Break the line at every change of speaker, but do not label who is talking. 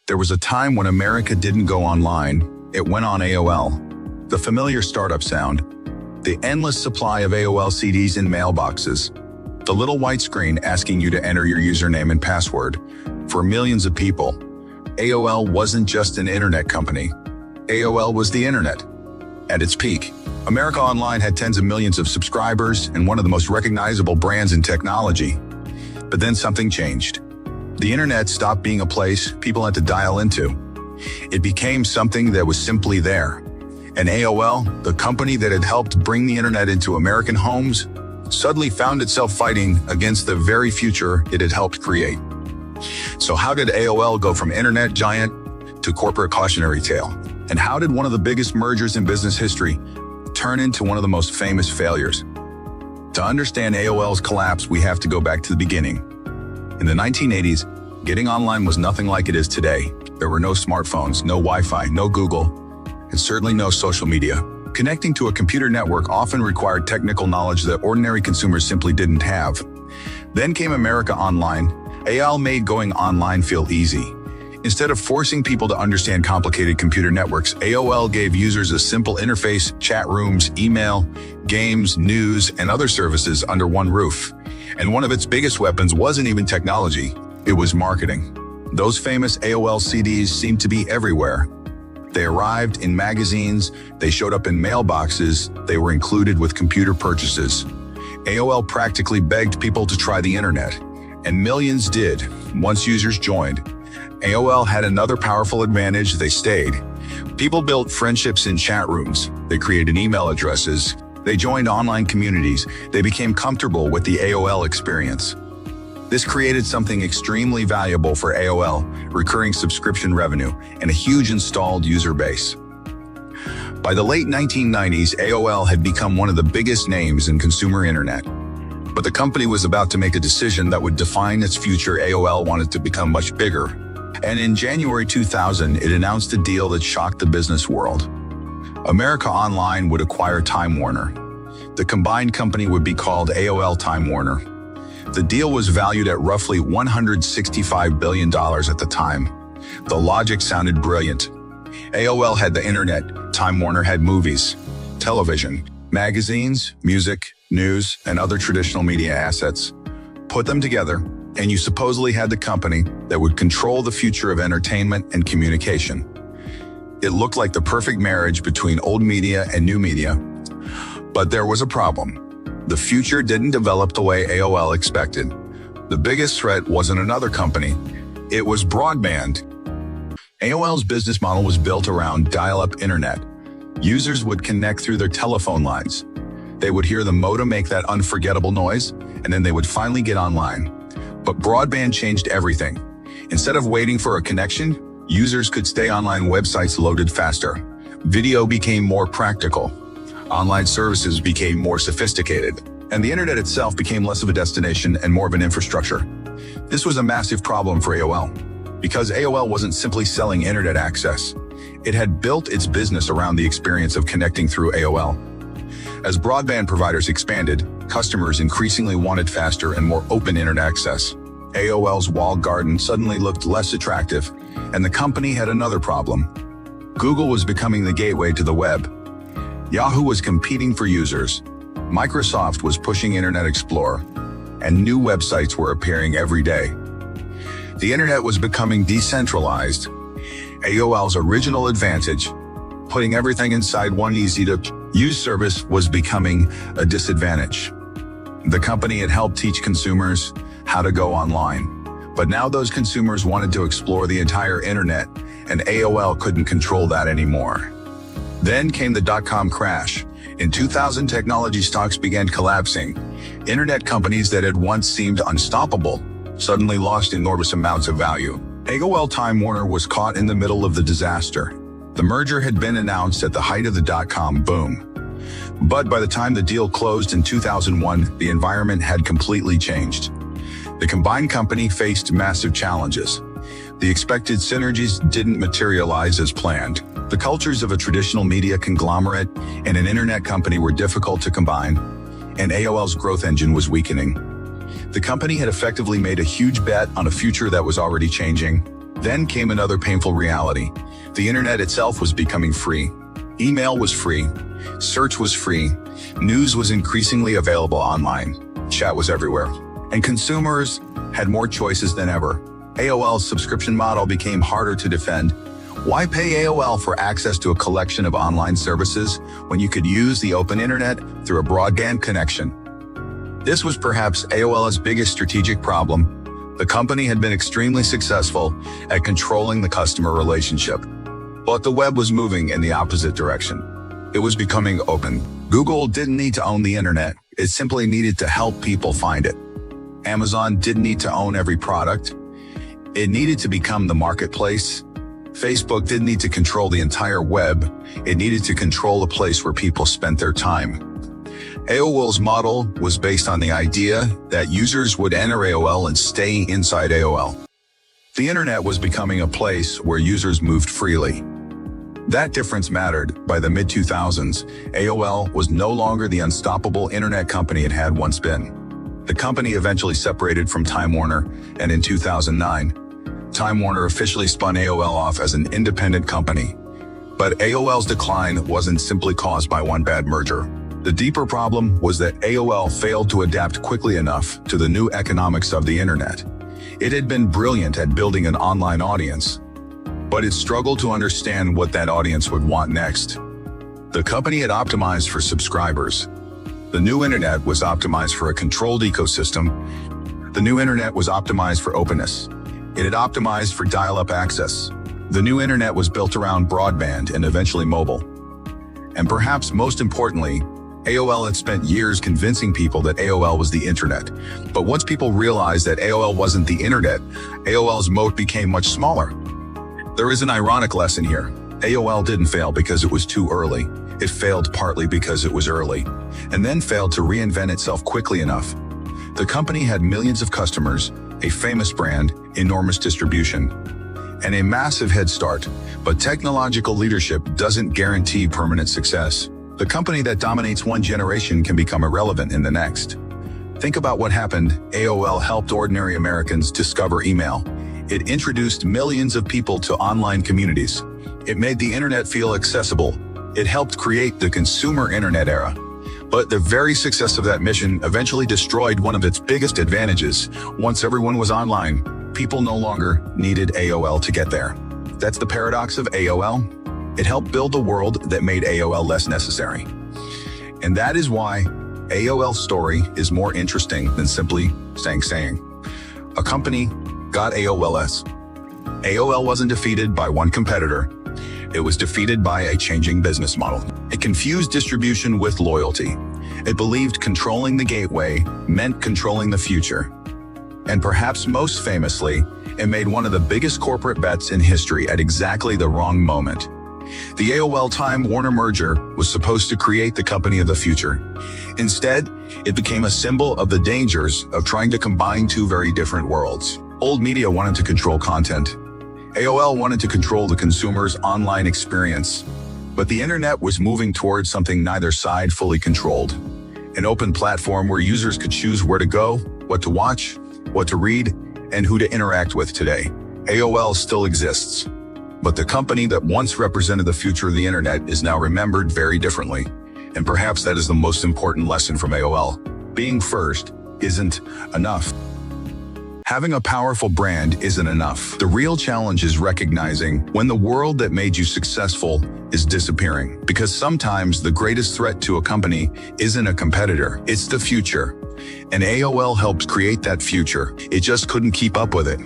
There was a time when America didn't go online, it went on AOL. The familiar startup sound, the endless supply of AOL CDs in mailboxes, the little white screen asking you to enter your username and password. For millions of people, AOL wasn't just an internet company. AOL was the internet. At its peak, America Online had tens of millions of subscribers and one of the most recognizable brands in technology. But then something changed. The internet stopped being a place people had to dial into. It became something that was simply there. And AOL, the company that had helped bring the internet into American homes, suddenly found itself fighting against the very future it had helped create. So how did AOL go from internet giant to corporate cautionary tale? And how did one of the biggest mergers in business history turn into one of the most famous failures? To understand AOL's collapse, we have to go back to the beginning. In the 1980s, getting online was nothing like it is today. There were no smartphones, no Wi-Fi, no Google, and certainly no social media. Connecting to a computer network often required technical knowledge that ordinary consumers simply didn't have. Then came America Online. AOL made going online feel easy. Instead of forcing people to understand complicated computer networks, AOL gave users a simple interface, chat rooms, email, games, news, and other services under one roof. And one of its biggest weapons wasn't even technology, it was marketing. Those famous AOL CDs seemed to be everywhere. They arrived in magazines, they showed up in mailboxes, they were included with computer purchases. AOL practically begged people to try the internet, and millions did once users joined. AOL had another powerful advantage: they stayed. People built friendships in chat rooms, they created email addresses, they joined online communities, they became comfortable with the AOL experience. This created something extremely valuable for AOL: recurring subscription revenue and a huge installed user base. By the late 1990s, AOL had become one of the biggest names in consumer internet. But the company was about to make a decision that would define its future. AOL wanted to become much bigger. And in January 2000, it announced a deal that shocked the business world. America Online would acquire Time Warner. The combined company would be called AOL Time Warner. The deal was valued at roughly $165 billion at the time. The logic sounded brilliant. AOL had the internet, Time Warner had movies, television, magazines, music, news, and other traditional media assets. Put them together, and you supposedly had the company that would control the future of entertainment and communication. It looked like the perfect marriage between old media and new media. But there was a problem. The future didn't develop the way AOL expected. The biggest threat wasn't another company, it was broadband. AOL's business model was built around dial-up internet. Users would connect through their telephone lines. They would hear the modem make that unforgettable noise, and then they would finally get online. But broadband changed everything. Instead of waiting for a connection, users could stay online. Websites loaded faster. Video became more practical. Online services became more sophisticated. And the internet itself became less of a destination and more of an infrastructure. This was a massive problem for AOL, because AOL wasn't simply selling internet access. It had built its business around the experience of connecting through AOL. As broadband providers expanded, customers increasingly wanted faster and more open internet access. AOL's walled garden suddenly looked less attractive, and the company had another problem. Google was becoming the gateway to the web. Yahoo was competing for users. Microsoft was pushing Internet Explorer, and new websites were appearing every day. The internet was becoming decentralized. AOL's original advantage, putting everything inside one easy-to-use service, was becoming a disadvantage. The company had helped teach consumers how to go online, but now those consumers wanted to explore the entire internet, and AOL couldn't control that anymore. Then came the dot-com crash. In 2000, technology stocks began collapsing. Internet companies that had once seemed unstoppable suddenly lost enormous amounts of value. AOL Time Warner was caught in the middle of the disaster. The merger had been announced at the height of the dot-com boom. But by the time the deal closed in 2001, the environment had completely changed. The combined company faced massive challenges. The expected synergies didn't materialize as planned. The cultures of a traditional media conglomerate and an internet company were difficult to combine, and AOL's growth engine was weakening. The company had effectively made a huge bet on a future that was already changing. Then came another painful reality. The internet itself was becoming free. Email was free. Search was free. News was increasingly available online. Chat was everywhere. And consumers had more choices than ever. AOL's subscription model became harder to defend. Why pay AOL for access to a collection of online services when you could use the open internet through a broadband connection? This was perhaps AOL's biggest strategic problem. The company had been extremely successful at controlling the customer relationship. But the web was moving in the opposite direction. It was becoming open. Google didn't need to own the internet. It simply needed to help people find it. Amazon didn't need to own every product. It needed to become the marketplace. Facebook didn't need to control the entire web. It needed to control the place where people spent their time. AOL's model was based on the idea that users would enter AOL and stay inside AOL. The internet was becoming a place where users moved freely. That difference mattered. By the mid-2000s, AOL was no longer the unstoppable internet company it had once been. The company eventually separated from Time Warner, and in 2009, Time Warner officially spun AOL off as an independent company. But AOL's decline wasn't simply caused by one bad merger. The deeper problem was that AOL failed to adapt quickly enough to the new economics of the internet. It had been brilliant at building an online audience, but it struggled to understand what that audience would want next. The company had optimized for subscribers. The new internet was optimized for a controlled ecosystem. The new internet was optimized for openness. It had optimized for dial-up access. The new internet was built around broadband and eventually mobile. And perhaps most importantly, AOL had spent years convincing people that AOL was the internet. But once people realized that AOL wasn't the internet, AOL's moat became much smaller. There is an ironic lesson here. AOL didn't fail because it was too early. It failed partly because it was early, and then failed to reinvent itself quickly enough. The company had millions of customers, a famous brand, enormous distribution, and a massive head start, but technological leadership doesn't guarantee permanent success. The company that dominates one generation can become irrelevant in the next. Think about what happened. AOL helped ordinary Americans discover email. It introduced millions of people to online communities. It made the internet feel accessible. It helped create the consumer internet era. But the very success of that mission eventually destroyed one of its biggest advantages. Once everyone was online, people no longer needed AOL to get there. That's the paradox of AOL. It helped build a world that made AOL less necessary. And that is why AOL's story is more interesting than simply saying. A company got AOL's. AOL wasn't defeated by one competitor. It was defeated by a changing business model. It confused distribution with loyalty. It believed controlling the gateway meant controlling the future. And perhaps most famously, it made one of the biggest corporate bets in history at exactly the wrong moment. The AOL Time Warner merger was supposed to create the company of the future. Instead, it became a symbol of the dangers of trying to combine two very different worlds. Old media wanted to control content. AOL wanted to control the consumer's online experience. But the internet was moving towards something neither side fully controlled. An open platform where users could choose where to go, what to watch, what to read, and who to interact with today. AOL still exists. But the company that once represented the future of the internet is now remembered very differently. And perhaps that is the most important lesson from AOL. Being first isn't enough. Having a powerful brand isn't enough. The real challenge is recognizing when the world that made you successful is disappearing. Because sometimes the greatest threat to a company isn't a competitor, it's the future. And AOL helped create that future. It just couldn't keep up with it.